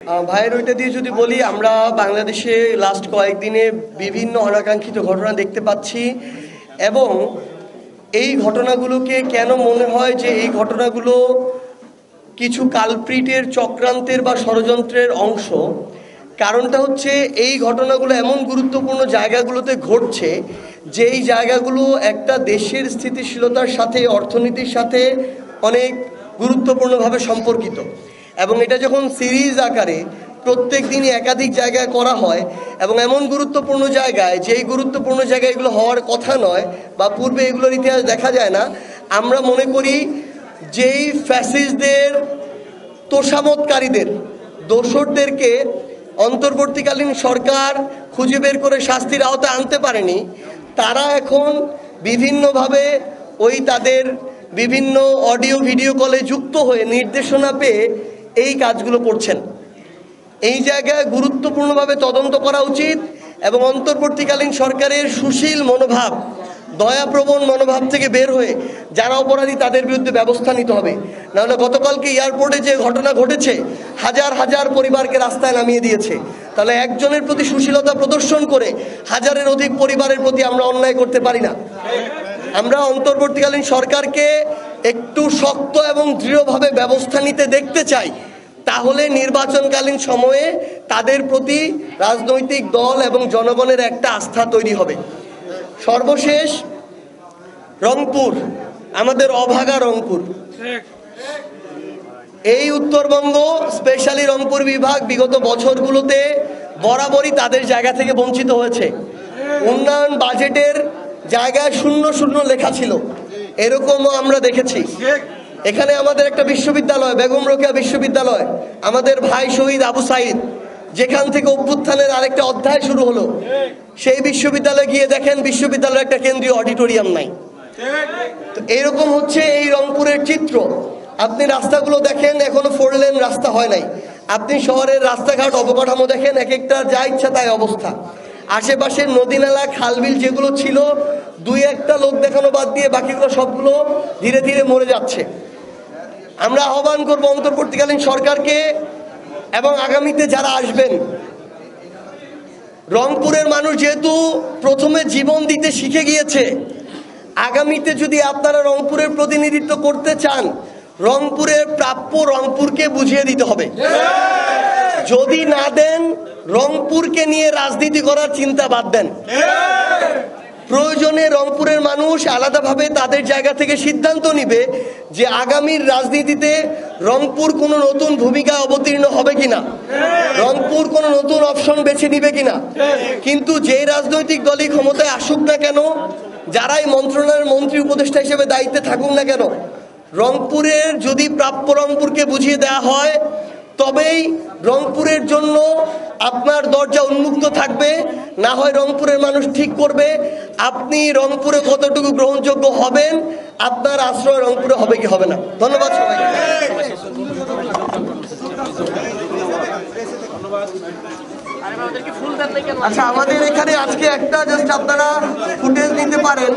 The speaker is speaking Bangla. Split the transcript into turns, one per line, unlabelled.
ভাইয়ের ওইটা দিয়ে যদি বলি, আমরা বাংলাদেশে লাস্ট কয়েকদিনে বিভিন্ন অনাকাঙ্ক্ষিত ঘটনা দেখতে পাচ্ছি এবং এই ঘটনাগুলোকে কেন মনে হয় যে এই ঘটনাগুলো কিছু কালপ্রিটের চক্রান্তের বা ষড়যন্ত্রের অংশ। কারণটা হচ্ছে এই ঘটনাগুলো এমন গুরুত্বপূর্ণ জায়গাগুলোতে ঘটছে যেই জায়গাগুলো একটা দেশের স্থিতিশীলতার সাথে, অর্থনীতির সাথে অনেক গুরুত্বপূর্ণভাবে সম্পর্কিত। এবং এটা যখন সিরিজ আকারে প্রত্যেক দিনই একাধিক জায়গায় করা হয় এবং এমন গুরুত্বপূর্ণ জায়গায়, যেই গুরুত্বপূর্ণ জায়গায় এগুলো হওয়ার কথা নয় বা পূর্বে এগুলোর ইতিহাস দেখা যায় না, আমরা মনে করি যেই ফ্যাসিস্টদের, তোষামতকারীদের, দোসরদেরকে অন্তর্বর্তীকালীন সরকার খুঁজে বের করে শাস্তির আওতায় আনতে পারেনি, তারা এখন বিভিন্নভাবে ওই তাদের বিভিন্ন অডিও ভিডিও কলে যুক্ত হয়ে নির্দেশনা পেয়ে এই কাজগুলো করছেন। এই জায়গায় গুরুত্বপূর্ণভাবে তদন্ত করা উচিত এবং অন্তর্বর্তীকালীন সরকারের সুশীল মনোভাব, দয়াপ্রবণ মনোভাব থেকে বের হয়ে যারা অপরাধী তাদের বিরুদ্ধে ব্যবস্থা নিতে হবে। নাহলে গতকালকে এয়ারপোর্টে যে ঘটনা ঘটেছে, হাজার হাজার পরিবারকে রাস্তায় নামিয়ে দিয়েছে, তাহলে একজনের প্রতি সুশীলতা প্রদর্শন করে হাজারের অধিক পরিবারের প্রতি আমরা অন্যায় করতে পারি না। আমরা অন্তর্বর্তীকালীন সরকারকে একটু শক্ত এবং দৃঢ়ভাবে ব্যবস্থা নিতে দেখতে চাই, তাহলে নির্বাচনকালীন সময়ে তাদের প্রতি রাজনৈতিক দল এবং জনগণের একটা আস্থা তৈরি হবে। সর্বশেষ, রংপুর, আমাদের অভাগা রংপুর, এই উত্তরবঙ্গ, স্পেশালি রংপুর বিভাগ বিগত বছরগুলোতে বরাবরই তাদের জায়গা থেকে বঞ্চিত হয়েছে। উন্নয়ন বাজেটের জায়গায় শূন্য শূন্য লেখা ছিল, এরকমও আমরা দেখেছি। এখানে আমাদের একটা বিশ্ববিদ্যালয়, বেগম রোকেয়া বিশ্ববিদ্যালয়, আমাদের ভাই শহীদ আবু সাইদ, যেখান থেকে অভ্যুত্থানের আরেকটা অধ্যায় শুরু হলো, সেই বিশ্ববিদ্যালয়ে গিয়ে দেখেন বিশ্ববিদ্যালয়ের একটা কেন্দ্রীয় অডিটোরিয়াম নাই। তো এইরকম হচ্ছে এই রংপুরের চিত্র। আপনি রাস্তাগুলো দেখেন, এখনো 4 লেন রাস্তা হয় নাই। আপনি শহরের রাস্তাঘাট অবকাঠামো দেখেন, এক একটা যা ইচ্ছা তাই অবস্থা। আশেপাশের নদী নালা, খালবিল যেগুলো ছিল, 2-1টা লোক দেখানো বাদ দিয়ে বাকিগুলো সবগুলো ধীরে ধীরে মরে যাচ্ছে। আমরা আহ্বান করব অন্তর্বর্তীকালীন সরকারকে এবং আগামীতে যারা আসবেন, রংপুরের মানুষ যেহেতু প্রথমে জীবন দিতে শিখে গিয়েছে, আগামীতে যদি আপনারা রংপুরের প্রতিনিধিত্ব করতে চান, রংপুরের প্রাপ্য রংপুরকে বুঝিয়ে দিতে হবে। যদি না দেন, রংপুরকে নিয়ে রাজনীতি করার চিন্তা বাদ দেন। প্রয়োজনে রংপুরের মানুষ আলাদাভাবে তাদের জায়গা থেকে সিদ্ধান্ত নিবে যে আগামীর রাজনীতিতে রংপুর কোনো নতুন ভূমিকা অবতীর্ণ হবে কিনা, রংপুর কোনো নতুন অপশন বেছে নিবে কিনা। কিন্তু যে রাজনৈতিক দলই ক্ষমতায় আসুক না কেন, যারাই মন্ত্রণালয়ের মন্ত্রী উপদেষ্টা হিসেবে দায়িত্বে থাকুক না কেন, রংপুরের যদি প্রাপ্য রংপুরকে বুঝিয়ে দেওয়া হয়, তবেই রংপুরের জন্য আপনার দরজা উন্মুক্ত থাকবে। না হয় রংপুরের মানুষ ঠিক করবে আপনি রংপুরে কতটুকু গ্রহণযোগ্য হবেন, আপনার আশ্রয় রংপুরে হবে কি হবে না। ধন্যবাদ সবাই। আচ্ছা, আমাদের এখানে আজকে একটা জাস্ট আপনারা ফুটেজ নিতে পারেন।